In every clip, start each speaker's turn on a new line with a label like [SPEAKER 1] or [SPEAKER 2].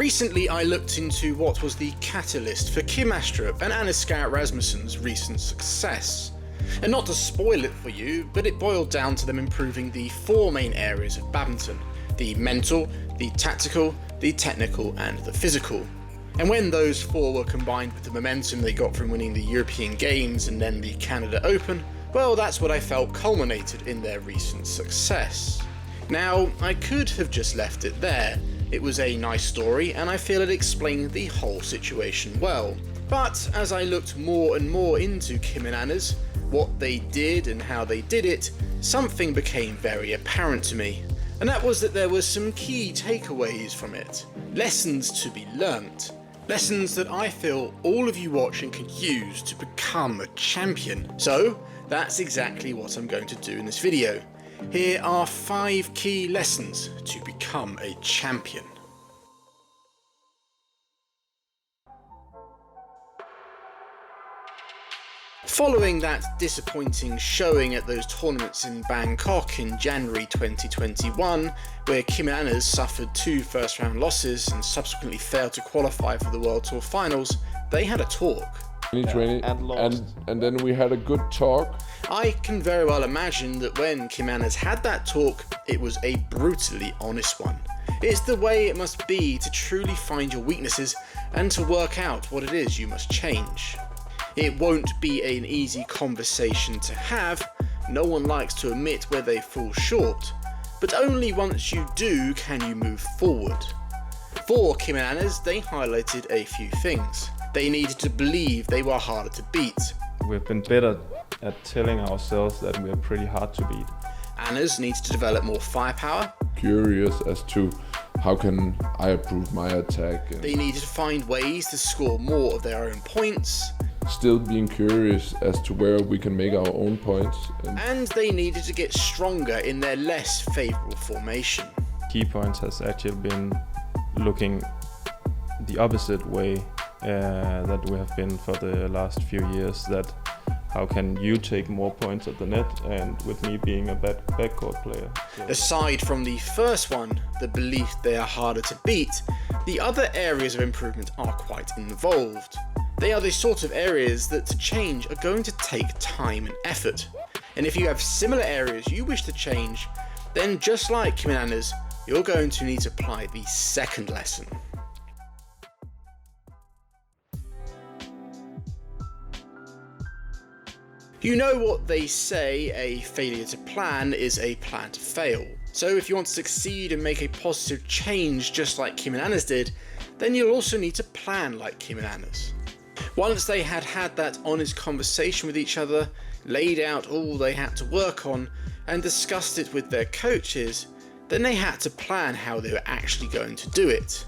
[SPEAKER 1] Recently I looked into what was the catalyst for Kim Astrup and Aniska Rasmussen's recent success. And not to spoil it for you, but it boiled down to them improving the 4 main areas of badminton: the mental, the tactical, the technical and the physical. And when those 4 were combined with the momentum they got from winning the European Games and then the Canada Open, well, that's what I felt culminated in their recent success. Now, I could have just left it there. It was a nice story and I feel it explained the whole situation well. But as I looked more and more into Kim and Anna's, what they did and how they did it, something became very apparent to me. And that was that there were some key takeaways from it. Lessons to be learnt. Lessons that I feel all of you watching can use to become a champion. So that's exactly what I'm going to do in this video. Here are 5 key lessons to become a champion. Following that disappointing showing at those tournaments in Bangkok in January 2021, where Kim and Anna's suffered 2 first-round losses and subsequently failed to qualify for the World Tour Finals, they had a talk.
[SPEAKER 2] 2020, and then we had a good talk.
[SPEAKER 1] I can very well imagine that when Kim and Anna's had that talk, it was a brutally honest one. It's the way it must be to truly find your weaknesses and to work out what it is you must change. It won't be an easy conversation to have. No one likes to admit where they fall short, but only once you do can you move forward. For Kim and Anna's, they highlighted a few things. They needed to believe they were harder to beat.
[SPEAKER 3] We've been better at telling ourselves that we're pretty hard to beat.
[SPEAKER 1] Anna's needs to develop more firepower.
[SPEAKER 2] Curious as to how can I improve my attack.
[SPEAKER 1] They needed to find ways to score more of their own points.
[SPEAKER 2] Still being curious as to where we can make our own points.
[SPEAKER 1] And they needed to get stronger in their less favourable formation.
[SPEAKER 3] Key points has actually been looking the opposite way that we have been for the last few years, that how can you take more points at the net, and with me being a backcourt player.
[SPEAKER 1] Aside from the first one, the belief they are harder to beat, the other areas of improvement are quite involved. They are the sort of areas that to change are going to take time and effort. And if you have similar areas you wish to change, then just like Kim and Anna's, you're going to need to apply the second lesson. You know what they say, a failure to plan is a plan to fail. So if you want to succeed and make a positive change just like Kim and Anna's did, then you'll also need to plan like Kim and Anna's. Once they had had that honest conversation with each other, laid out all they had to work on, and discussed it with their coaches, then they had to plan how they were actually going to do it.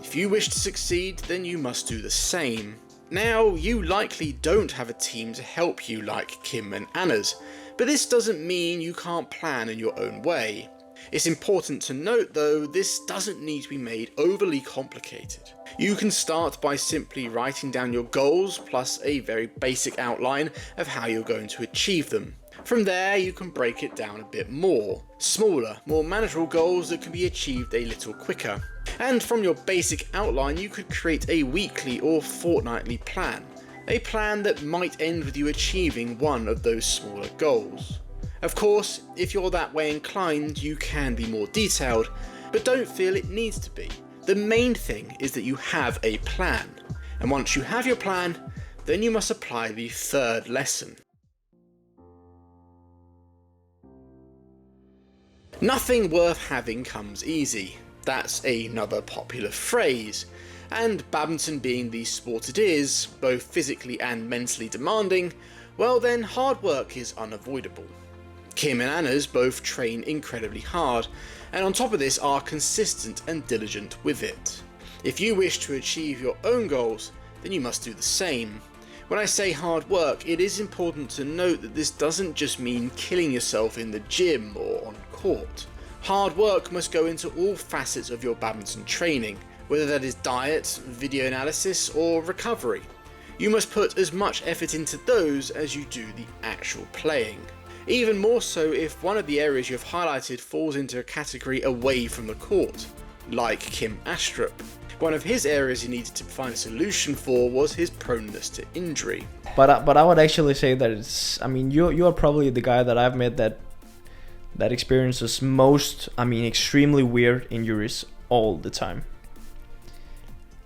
[SPEAKER 1] If you wish to succeed, then you must do the same. Now, you likely don't have a team to help you like Kim and Anna's, but this doesn't mean you can't plan in your own way. It's important to note though, this doesn't need to be made overly complicated. You can start by simply writing down your goals plus a very basic outline of how you're going to achieve them. From there you can break it down a bit more. Smaller, more manageable goals that can be achieved a little quicker. And from your basic outline you could create a weekly or fortnightly plan. A plan that might end with you achieving one of those smaller goals. Of course, if you're that way inclined, you can be more detailed, but don't feel it needs to be. The main thing is that you have a plan, and once you have your plan, then you must apply the third lesson. Nothing worth having comes easy. That's another popular phrase, and badminton being the sport it is, both physically and mentally demanding, well then hard work is unavoidable. Kim and Anna's both train incredibly hard, and on top of this are consistent and diligent with it. If you wish to achieve your own goals, then you must do the same. When I say hard work, it is important to note that this doesn't just mean killing yourself in the gym or on court. Hard work must go into all facets of your badminton training, whether that is diet, video analysis, or recovery. You must put as much effort into those as you do the actual playing. Even more so if one of the areas you have highlighted falls into a category away from the court, like Kim Astrup. One of his areas he needed to find a solution for was his proneness to injury.
[SPEAKER 4] But I would actually say that it's, I mean, you are probably the guy that I've met that experiences most, I mean, extremely weird injuries all the time.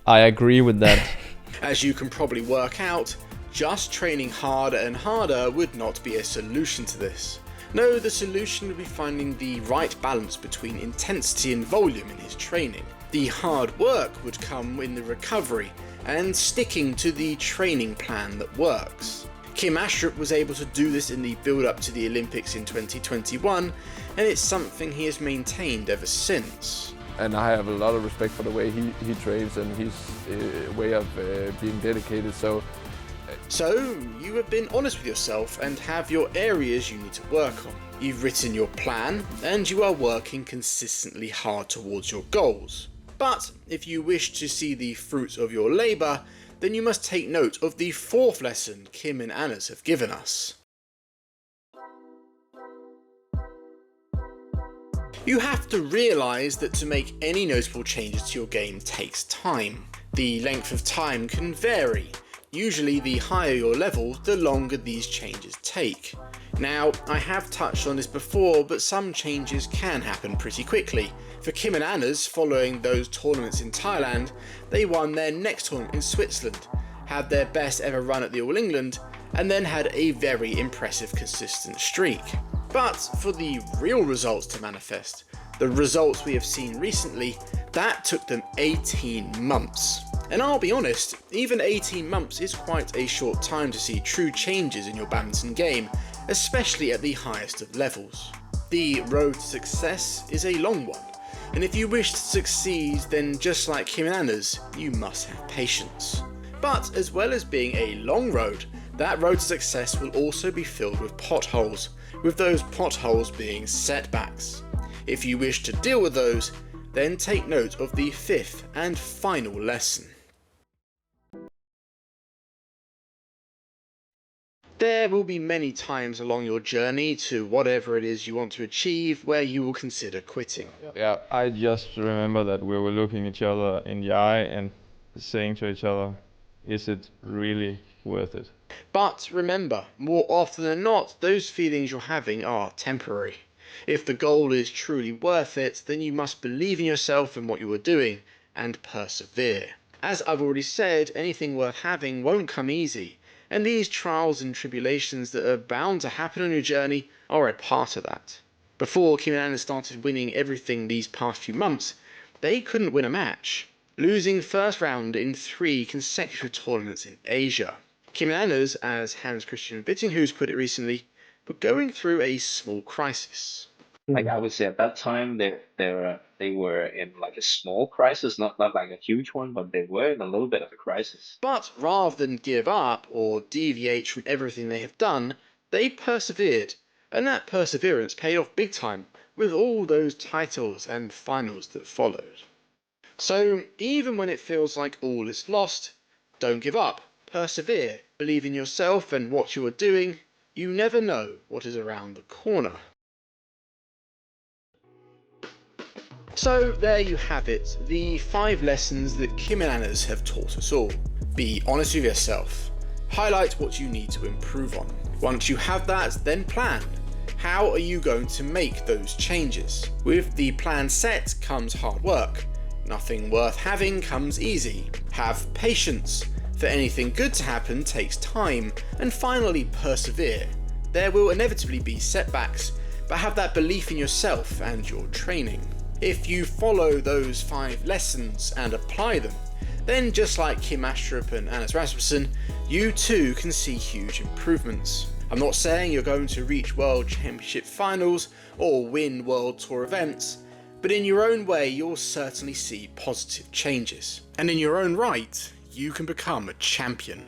[SPEAKER 4] I agree with that.
[SPEAKER 1] As you can probably work out, just training harder and harder would not be a solution to this. No, the solution would be finding the right balance between intensity and volume in his training. The hard work would come in the recovery and sticking to the training plan that works. Kim Astrup was able to do this in the build-up to the Olympics in 2021, and it's something he has maintained ever since.
[SPEAKER 2] And I have a lot of respect for the way he trains and his way of being dedicated. So
[SPEAKER 1] you have been honest with yourself and have your areas you need to work on. You've written your plan and you are working consistently hard towards your goals. But if you wish to see the fruits of your labour, then you must take note of the fourth lesson Kim and Anders have given us. You have to realise that to make any noticeable changes to your game takes time. The length of time can vary. Usually the higher your level, the longer these changes take. Now, I have touched on this before, but some changes can happen pretty quickly. For Kim and Anders, following those tournaments in Thailand, they won their next tournament in Switzerland, had their best ever run at the All England, and then had a very impressive consistent streak. But for the real results to manifest, the results we have seen recently, that took them 18 months. And I'll be honest, even 18 months is quite a short time to see true changes in your badminton game, especially at the highest of levels. The road to success is a long one, and if you wish to succeed, then just like Kim and Anders, you must have patience. But as well as being a long road, that road to success will also be filled with potholes, with those potholes being setbacks. If you wish to deal with those, then take note of the fifth and final lesson. There will be many times along your journey to whatever it is you want to achieve where you will consider quitting.
[SPEAKER 3] Yeah, I just remember that we were looking each other in the eye and saying to each other, is it really worth it?
[SPEAKER 1] But remember, more often than not, those feelings you're having are temporary. If the goal is truly worth it, then you must believe in yourself and what you are doing, and persevere. As I've already said, anything worth having won't come easy, and these trials and tribulations that are bound to happen on your journey are a part of that. Before Kim and Anders started winning everything these past few months, they couldn't win a match, losing first round in 3 consecutive tournaments in Asia. Kim and Anders, as Hans Christian Wittinghuis put it recently, were going through a small crisis.
[SPEAKER 5] Like I would say at that time, they were in like a small crisis, not like a huge one, but they were in a little bit of a crisis.
[SPEAKER 1] But rather than give up or deviate from everything they have done, they persevered, and that perseverance paid off big time with all those titles and finals that followed. So even when it feels like all is lost, don't give up, persevere, believe in yourself and what you are doing. You never know what is around the corner. So there you have it, the 5 lessons that Kim and Anders have taught us all. Be honest with yourself. Highlight what you need to improve on. Once you have that, then plan. How are you going to make those changes? With the plan set comes hard work. Nothing worth having comes easy. Have patience. For anything good to happen takes time. And finally, persevere. There will inevitably be setbacks, but have that belief in yourself and your training. If you follow those 5 lessons and apply them, then just like Kim Astrup and Anders Rasmussen, you too can see huge improvements. I'm not saying you're going to reach World Championship finals or win World Tour events, but in your own way you'll certainly see positive changes. And in your own right, you can become a champion.